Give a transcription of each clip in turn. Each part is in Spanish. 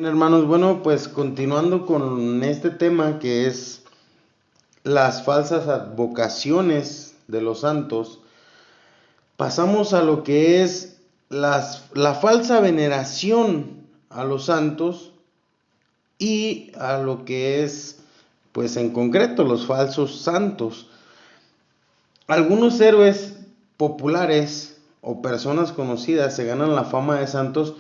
Bien, hermanos, bueno, pues continuando con este tema que es las falsas advocaciones de los santos, pasamos a lo que es la falsa veneración a los santos y a lo que es, pues en concreto, los falsos santos. Algunos héroes populares o personas conocidas se ganan la fama de santos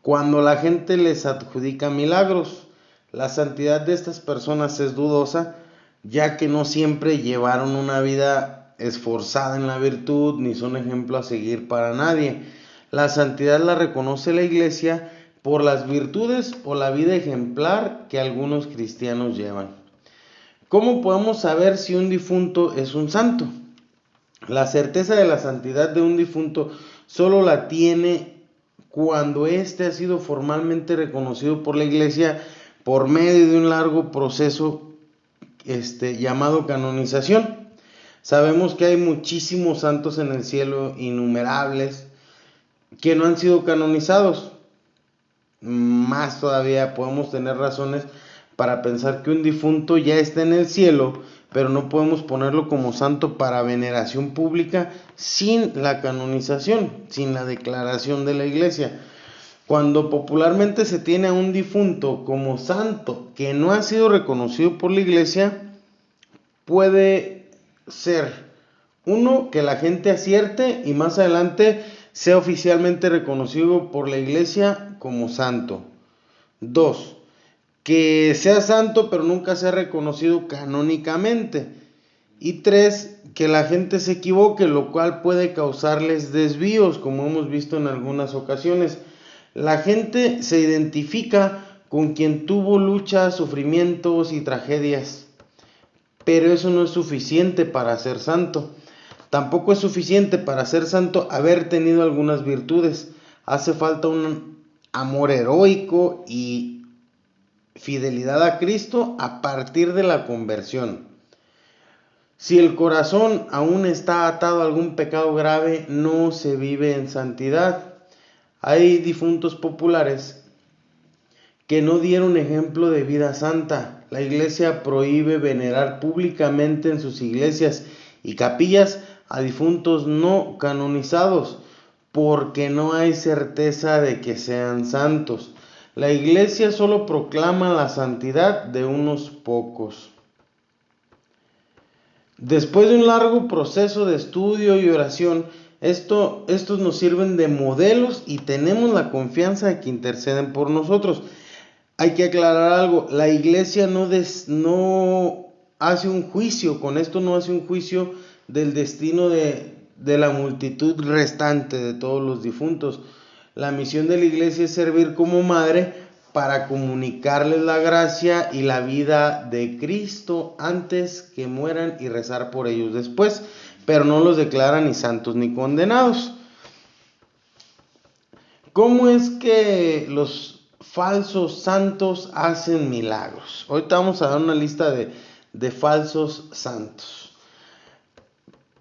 cuando la gente les adjudica milagros. La santidad de estas personas es dudosa, ya que no siempre llevaron una vida esforzada en la virtud, ni son ejemplo a seguir para nadie. La santidad la reconoce la Iglesia por las virtudes o la vida ejemplar que algunos cristianos llevan. ¿Cómo podemos saber si un difunto es un santo? La certeza de la santidad de un difunto solo la tiene cuando éste ha sido formalmente reconocido por la Iglesia por medio de un largo proceso llamado canonización. Sabemos que hay muchísimos santos en el cielo, innumerables, que no han sido canonizados. Más todavía podemos tener razones para pensar que un difunto ya está en el cielo, pero no podemos ponerlo como santo para veneración pública sin la canonización, sin la declaración de la Iglesia. Cuando popularmente se tiene a un difunto como santo que no ha sido reconocido por la Iglesia, puede ser, uno, que la gente acierte y más adelante sea oficialmente reconocido por la Iglesia como santo. 2, que sea santo pero nunca sea reconocido canónicamente. Y 3, que la gente se equivoque, lo cual puede causarles desvíos, como hemos visto en algunas ocasiones. La gente se identifica con quien tuvo luchas, sufrimientos y tragedias, pero eso no es suficiente para ser santo. Tampoco es suficiente para ser santo haber tenido algunas virtudes. Hace falta un amor heroico y fidelidad a Cristo a partir de la conversión. Si el corazón aún está atado a algún pecado grave, no se vive en santidad. Hay difuntos populares que no dieron ejemplo de vida santa. La Iglesia prohíbe venerar públicamente en sus iglesias y capillas a difuntos no canonizados, porque no hay certeza de que sean santos. La Iglesia solo proclama la santidad de unos pocos. Después de un largo proceso de estudio y oración, estos nos sirven de modelos y tenemos la confianza de que interceden por nosotros. Hay que aclarar algo, la Iglesia no hace un juicio, con esto no hace un juicio del destino de la multitud restante de todos los difuntos. La misión de la Iglesia es servir como madre para comunicarles la gracia y la vida de Cristo antes que mueran y rezar por ellos después, pero no los declara ni santos ni condenados. ¿Cómo es que los falsos santos hacen milagros? Ahorita vamos a dar una lista de falsos santos.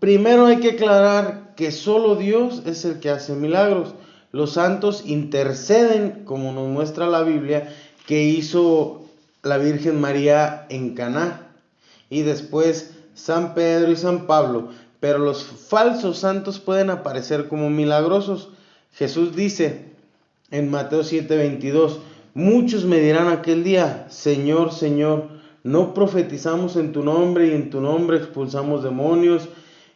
Primero hay que aclarar que solo Dios es el que hace milagros. Los santos interceden, como nos muestra la Biblia, que hizo la Virgen María en Caná, y después San Pedro y San Pablo. Pero los falsos santos pueden aparecer como milagrosos. Jesús dice en Mateo 7:22, muchos me dirán aquel día, Señor, Señor, ¿no profetizamos en tu nombre y en tu nombre expulsamos demonios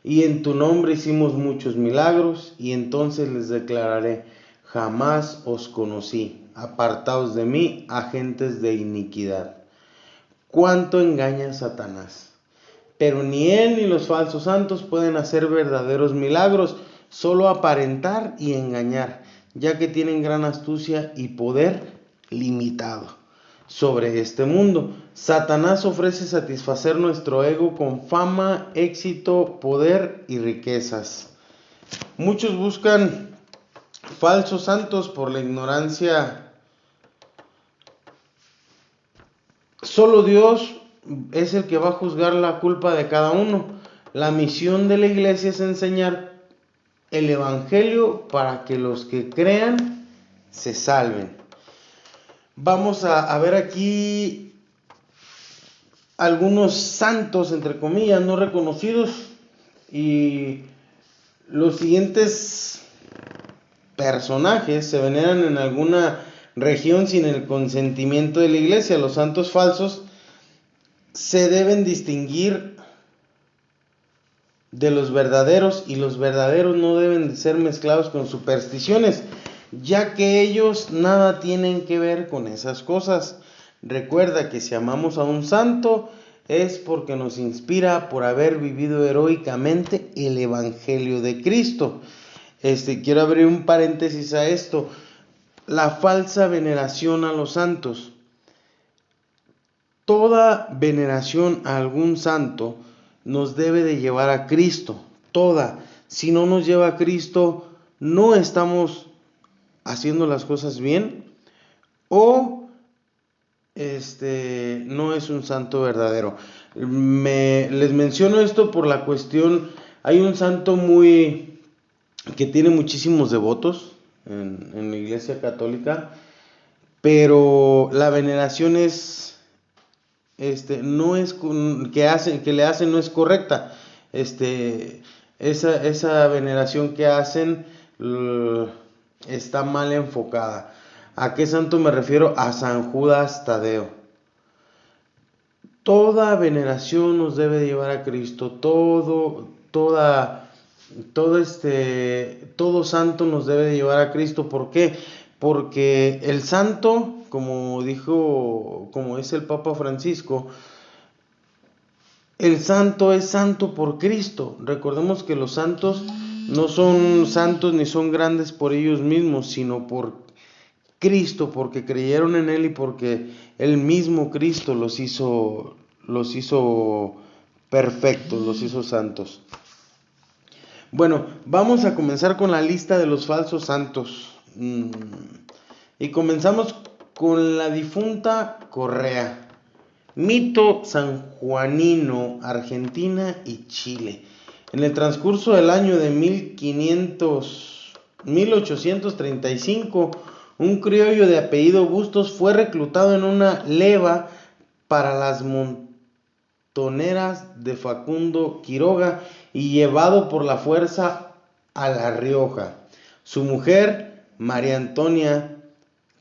y en tu nombre hicimos muchos milagros? Y entonces les declararé, jamás os conocí, apartaos de mí, agentes de iniquidad. ¿Cuánto engaña Satanás? Pero ni él ni los falsos santos pueden hacer verdaderos milagros, solo aparentar y engañar, ya que tienen gran astucia y poder limitado sobre este mundo. Satanás ofrece satisfacer nuestro ego con fama, éxito, poder y riquezas. Muchos buscan falsos santos por la ignorancia. Solo Dios es el que va a juzgar la culpa de cada uno. La misión de la Iglesia es enseñar el Evangelio para que los que crean se salven. vamos a ver aquí algunos santos, entre comillas, no reconocidos, y los siguientes personajes se veneran en alguna región sin el consentimiento de la iglesia. Los santos falsos se deben distinguir de los verdaderos, y los verdaderos no deben de ser mezclados con supersticiones, ya que ellos nada tienen que ver con esas cosas. Recuerda que si amamos a un santo es porque nos inspira por haber vivido heroicamente el Evangelio de Cristo. Quiero abrir un paréntesis a esto. La falsa veneración a los santos. Toda veneración a algún santo nos debe de llevar a Cristo. Toda. Si no nos lleva a Cristo, no estamos haciendo las cosas bien, o no es un santo verdadero. Les menciono esto por la cuestión. Hay un santo que tiene muchísimos devotos en la Iglesia Católica, pero la veneración no es que le hacen no es correcta. Esa veneración que hacen está mal enfocada. ¿A qué santo me refiero? A San Judas Tadeo. Toda veneración nos debe llevar a Cristo. Todo santo nos debe de llevar a Cristo. ¿Por qué? Porque el santo, como dice el Papa Francisco, el santo es santo por Cristo. Recordemos que los santos no son santos ni son grandes por ellos mismos, sino por Cristo, porque creyeron en Él y porque el mismo Cristo los hizo perfectos, los hizo santos. Bueno, vamos a comenzar con la lista de los falsos santos. Y comenzamos con la difunta Correa. Mito sanjuanino, Argentina y Chile. En el transcurso del año de 1835, un criollo de apellido Bustos fue reclutado en una leva para las montoneras de Facundo Quiroga y llevado por la fuerza a La Rioja. Su mujer, María Antonia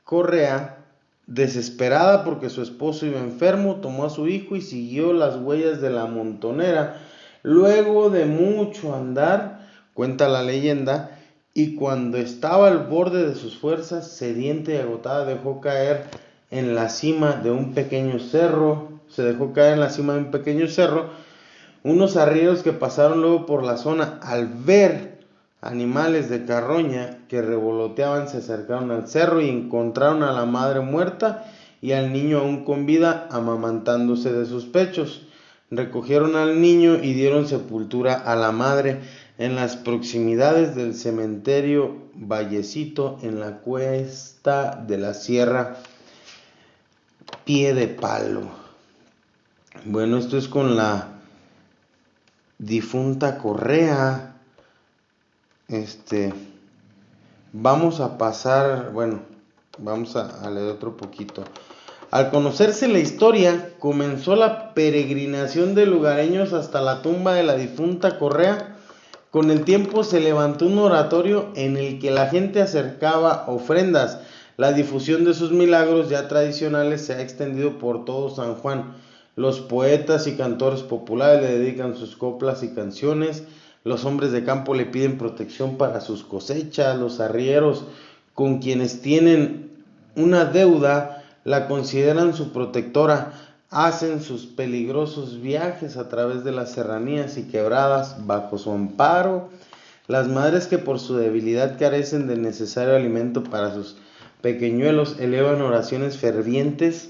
Correa, desesperada porque su esposo iba enfermo, tomó a su hijo y siguió las huellas de la montonera. Luego de mucho andar, cuenta la leyenda, y cuando estaba al borde de sus fuerzas, sedienta y agotada, se dejó caer en la cima de un pequeño cerro. Unos arrieros que pasaron luego por la zona, al ver animales de carroña que revoloteaban, se acercaron al cerro y encontraron a la madre muerta y al niño aún con vida, amamantándose de sus pechos. Recogieron al niño y dieron sepultura a la madre en las proximidades del cementerio Vallecito, en la cuesta de la Sierra Pie de Palo. Bueno, esto es con la difunta Correa. Vamos a pasar, vamos a leer otro poquito. Al conocerse la historia, comenzó la peregrinación de lugareños hasta la tumba de la difunta Correa. Con el tiempo se levantó un oratorio en el que la gente acercaba ofrendas. La difusión de sus milagros ya tradicionales se ha extendido por todo San Juan. Los poetas y cantores populares le dedican sus coplas y canciones. Los hombres de campo le piden protección para sus cosechas. Los arrieros, con quienes tienen una deuda, la consideran su protectora. Hacen sus peligrosos viajes a través de las serranías y quebradas bajo su amparo. Las madres que por su debilidad carecen del necesario alimento para sus pequeñuelos elevan oraciones fervientes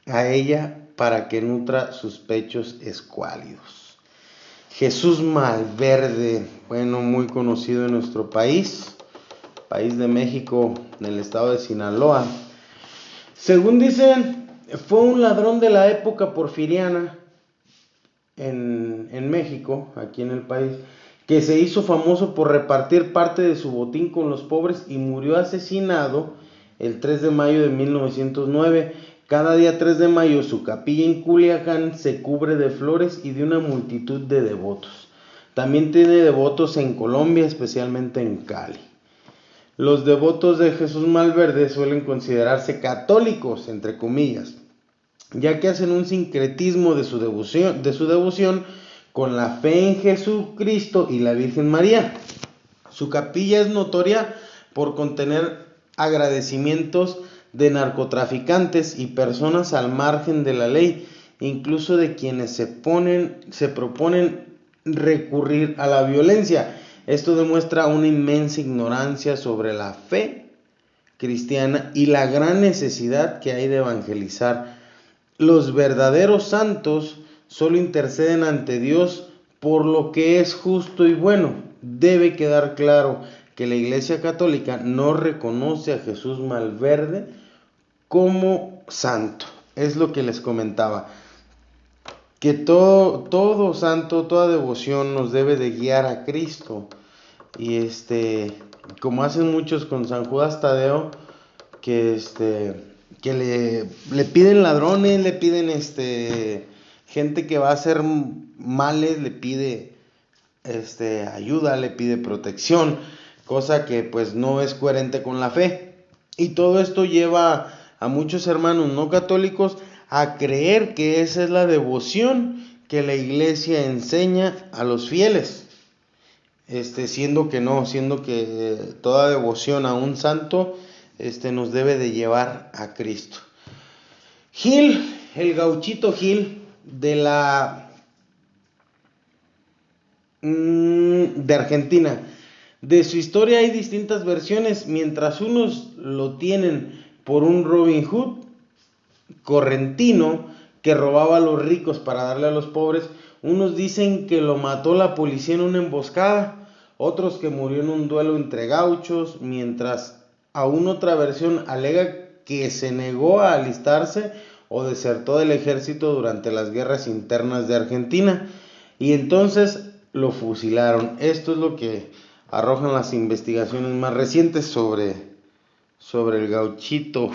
a ella para que nutra sus pechos escuálidos. Jesús Malverde, muy conocido en nuestro país de México, en el estado de Sinaloa. Según dicen, fue un ladrón de la época porfiriana en México, aquí en el país, que se hizo famoso por repartir parte de su botín con los pobres y murió asesinado el 3 de mayo de 1909. Cada día 3 de mayo su capilla en Culiacán se cubre de flores y de una multitud de devotos. También tiene devotos en Colombia, especialmente en Cali. Los devotos de Jesús Malverde suelen considerarse católicos, entre comillas, ya que hacen un sincretismo de su devoción con la fe en Jesucristo y la Virgen María. Su capilla es notoria por contener agradecimientos de narcotraficantes y personas al margen de la ley, incluso de quienes se proponen recurrir a la violencia. Esto demuestra una inmensa ignorancia sobre la fe cristiana y la gran necesidad que hay de evangelizar. Los verdaderos santos solo interceden ante Dios por lo que es justo y bueno. Debe quedar claro que la Iglesia Católica no reconoce a Jesús Malverde como santo. Es lo que les comentaba, que todo santo, toda devoción nos debe de guiar a Cristo. Y como hacen muchos con San Judas Tadeo, que le piden ladrones, le piden gente que va a hacer males, le pide ayuda, le pide protección, cosa que pues no es coherente con la fe. Y todo esto lleva a muchos hermanos no católicos a creer que esa es la devoción que la iglesia enseña a los fieles, siendo que no, siendo que toda devoción a un santo nos debe de llevar a Cristo. Gil, el gauchito Gil de Argentina. De su historia hay distintas versiones, mientras unos lo tienen por un Robin Hood correntino que robaba a los ricos para darle a los pobres. Unos dicen que lo mató la policía en una emboscada, otros que murió en un duelo entre gauchos, mientras aún otra versión alega que se negó a alistarse o desertó del ejército durante las guerras internas de Argentina y entonces lo fusilaron. Esto es lo que arrojan las investigaciones más recientes sobre el gauchito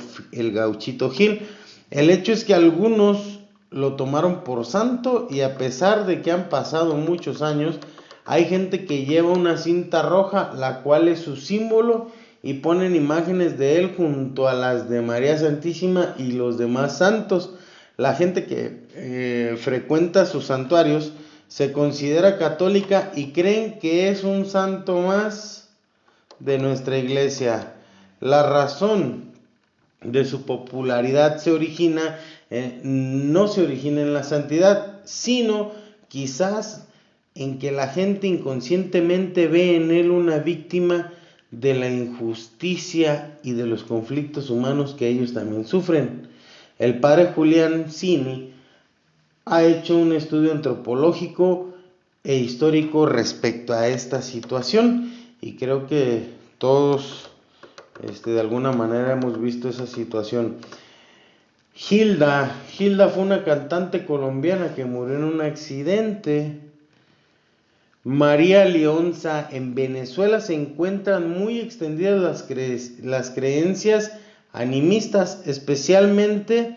Gil. El hecho es que algunos lo tomaron por santo y a pesar de que han pasado muchos años, hay gente que lleva una cinta roja, la cual es su símbolo, y ponen imágenes de él junto a las de María Santísima y los demás santos. La gente que frecuenta sus santuarios se considera católica y creen que es un santo más de nuestra iglesia. La razón de su popularidad no se origina en la santidad, sino quizás en que la gente inconscientemente ve en él una víctima de la injusticia y de los conflictos humanos que ellos también sufren. El padre Julián Cini ha hecho un estudio antropológico e histórico respecto a esta situación y creo que todos de alguna manera hemos visto esa situación. Gilda fue una cantante colombiana que murió en un accidente. María Leonza. En Venezuela se encuentran muy extendidas las creencias animistas, especialmente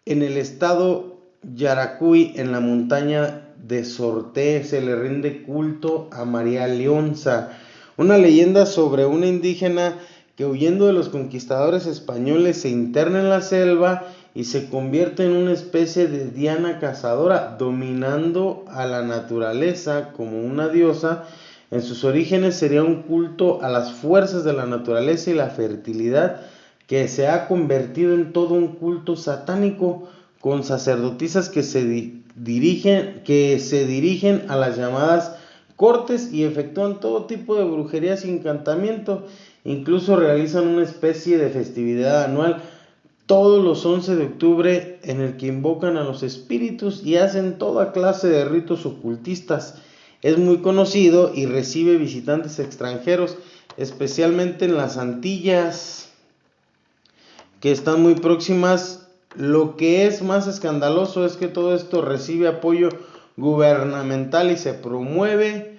en el estado Yaracuy, en la montaña de Sorté, se le rinde culto a María Leonza, una leyenda sobre una indígena que huyendo de los conquistadores españoles se interna en la selva y se convierte en una especie de Diana cazadora, dominando a la naturaleza como una diosa. En sus orígenes sería un culto a las fuerzas de la naturaleza y la fertilidad, que se ha convertido en todo un culto satánico, con sacerdotisas que se dirigen a las llamadas cortes y efectúan todo tipo de brujerías y encantamientos. Incluso realizan una especie de festividad anual todos los 11 de octubre en el que invocan a los espíritus y hacen toda clase de ritos ocultistas. Es muy conocido y recibe visitantes extranjeros, especialmente en las Antillas, que están muy próximas. Lo que es más escandaloso es que todo esto recibe apoyo gubernamental y se promueve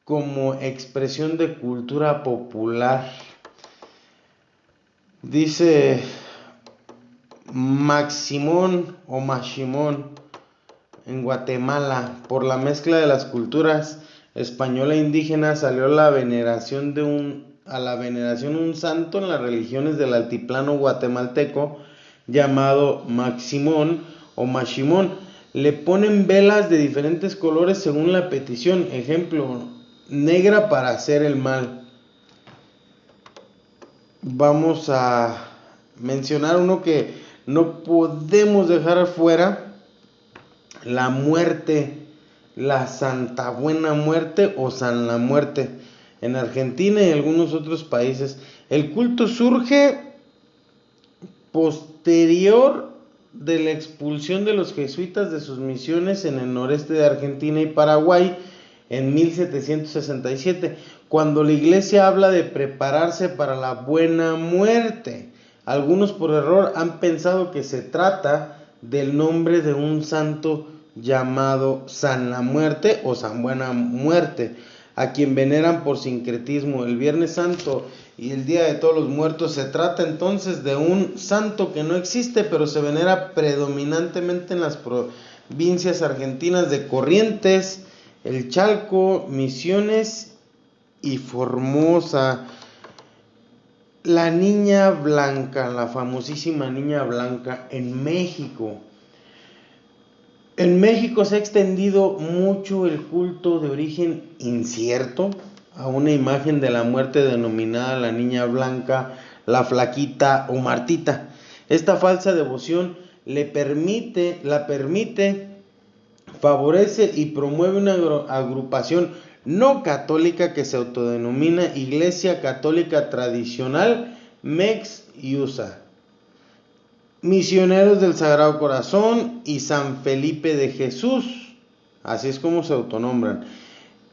como expresión de cultura popular. Dice Maximón o Maximón en Guatemala: por la mezcla de las culturas española e indígena salió a la veneración un santo en las religiones del altiplano guatemalteco llamado Maximón o Maximón. Le ponen velas de diferentes colores según la petición. Ejemplo, negra para hacer el mal. Vamos a mencionar uno que no podemos dejar afuera: la muerte, la Santa Buena Muerte o San la Muerte. En Argentina y algunos otros países, el culto surge posterior de la expulsión de los jesuitas de sus misiones en el noreste de Argentina y Paraguay en 1767, cuando la iglesia habla de prepararse para la buena muerte. Algunos por error han pensado que se trata del nombre de un santo llamado San la Muerte o San Buena Muerte, a quien veneran por sincretismo. El Viernes Santo y el Día de Todos los Muertos se trata entonces de un santo que no existe, pero se venera predominantemente en las provincias argentinas de Corrientes, El Chalco, Misiones y Formosa. La Niña Blanca, la famosísima Niña Blanca en México. En México se ha extendido mucho el culto de origen incierto a una imagen de la muerte denominada la Niña Blanca, la Flaquita o Martita. Esta falsa devoción la permite, favorece y promueve una agrupación no católica que se autodenomina Iglesia Católica Tradicional Mex y USA, Misioneros del Sagrado Corazón y San Felipe de Jesús, así es como se autonombran.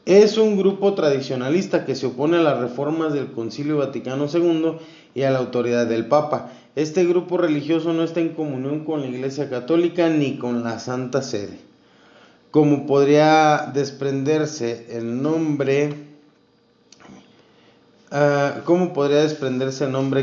Es un grupo tradicionalista que se opone a las reformas del Concilio Vaticano II y a la autoridad del Papa. Este grupo religioso no está en comunión con la Iglesia Católica ni con la Santa Sede. Como podría desprenderse el nombre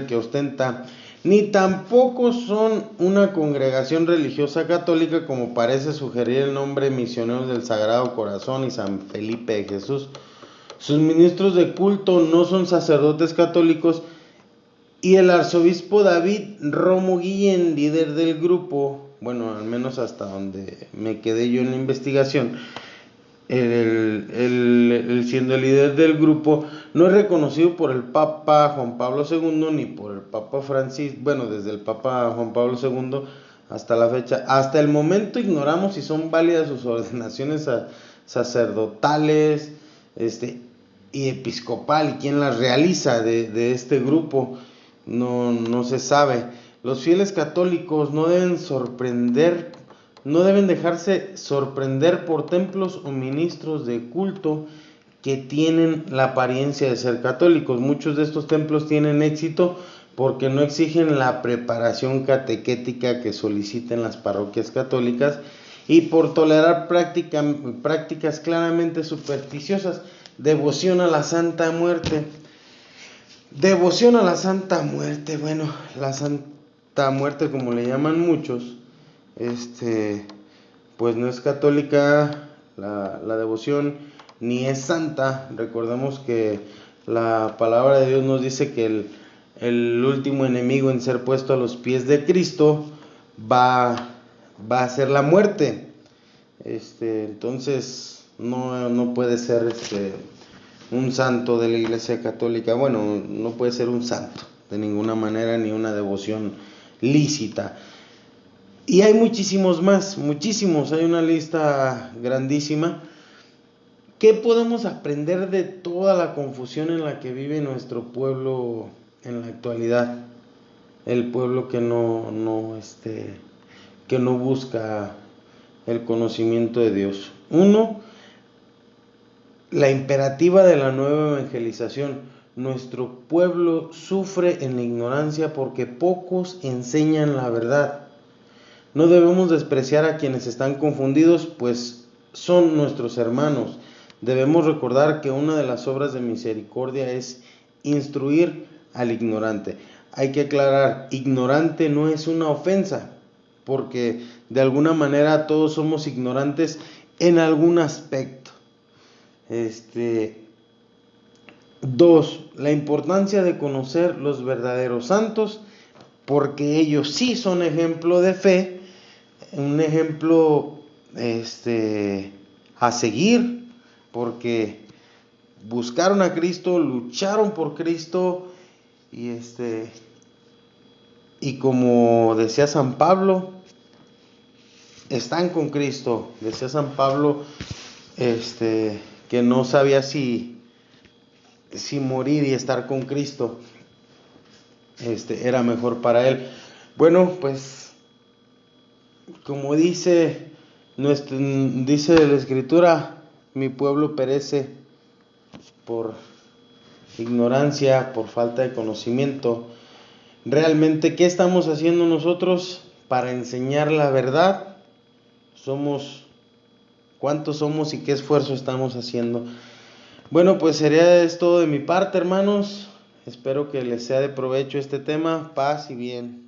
que ostenta, ni tampoco son una congregación religiosa católica como parece sugerir el nombre Misioneros del Sagrado Corazón y San Felipe de Jesús. Sus ministros de culto no son sacerdotes católicos, y el arzobispo David Romo Guillén, líder del grupo, bueno, al menos hasta donde me quedé yo en la investigación, él siendo el líder del grupo, no es reconocido por el Papa Juan Pablo II ni por el Papa Francisco. Bueno, desde el Papa Juan Pablo II hasta la fecha. Hasta el momento ignoramos si son válidas sus ordenaciones sacerdotales y episcopal, y quién las realiza de este grupo. No se sabe. Los fieles católicos no deben dejarse sorprender por templos o ministros de culto que tienen la apariencia de ser católicos. Muchos de estos templos tienen éxito porque no exigen la preparación catequética que soliciten las parroquias católicas y por tolerar prácticas claramente supersticiosas. Devoción a la Santa Muerte. Devoción a la Santa Muerte. Bueno, la Santa Muerte, como le llaman muchos, pues no es católica la devoción, ni es santa. Recordemos que la palabra de Dios nos dice que el último enemigo en ser puesto a los pies de Cristo va a ser la muerte. Entonces no puede ser un santo de la Iglesia Católica. Bueno, no puede ser un santo de ninguna manera, ni una devoción lícita. Y hay muchísimos más, hay una lista grandísima. ¿Qué podemos aprender de toda la confusión en la que vive nuestro pueblo en la actualidad? El pueblo que no busca el conocimiento de Dios. 1. La imperativa de la nueva evangelización. Nuestro pueblo sufre en la ignorancia porque pocos enseñan la verdad. No debemos despreciar a quienes están confundidos, pues son nuestros hermanos. Debemos recordar que una de las obras de misericordia es instruir al ignorante. hay que aclarar, ignorante no es una ofensa, porque de alguna manera todos somos ignorantes en algún aspecto. Dos, la importancia de conocer los verdaderos santos, porque ellos sí son ejemplo de fe, un ejemplo a seguir, porque buscaron a Cristo, lucharon por Cristo, y como decía San Pablo, están con Cristo. Decía San Pablo que no sabía si morir y estar con Cristo era mejor para él. Bueno, pues como dice la Escritura, mi pueblo perece por ignorancia, por falta de conocimiento. Realmente, ¿qué estamos haciendo nosotros para enseñar la verdad? ¿Cuántos somos y qué esfuerzo estamos haciendo? Bueno, pues sería esto de mi parte, hermanos. Espero que les sea de provecho este tema. Paz y bien.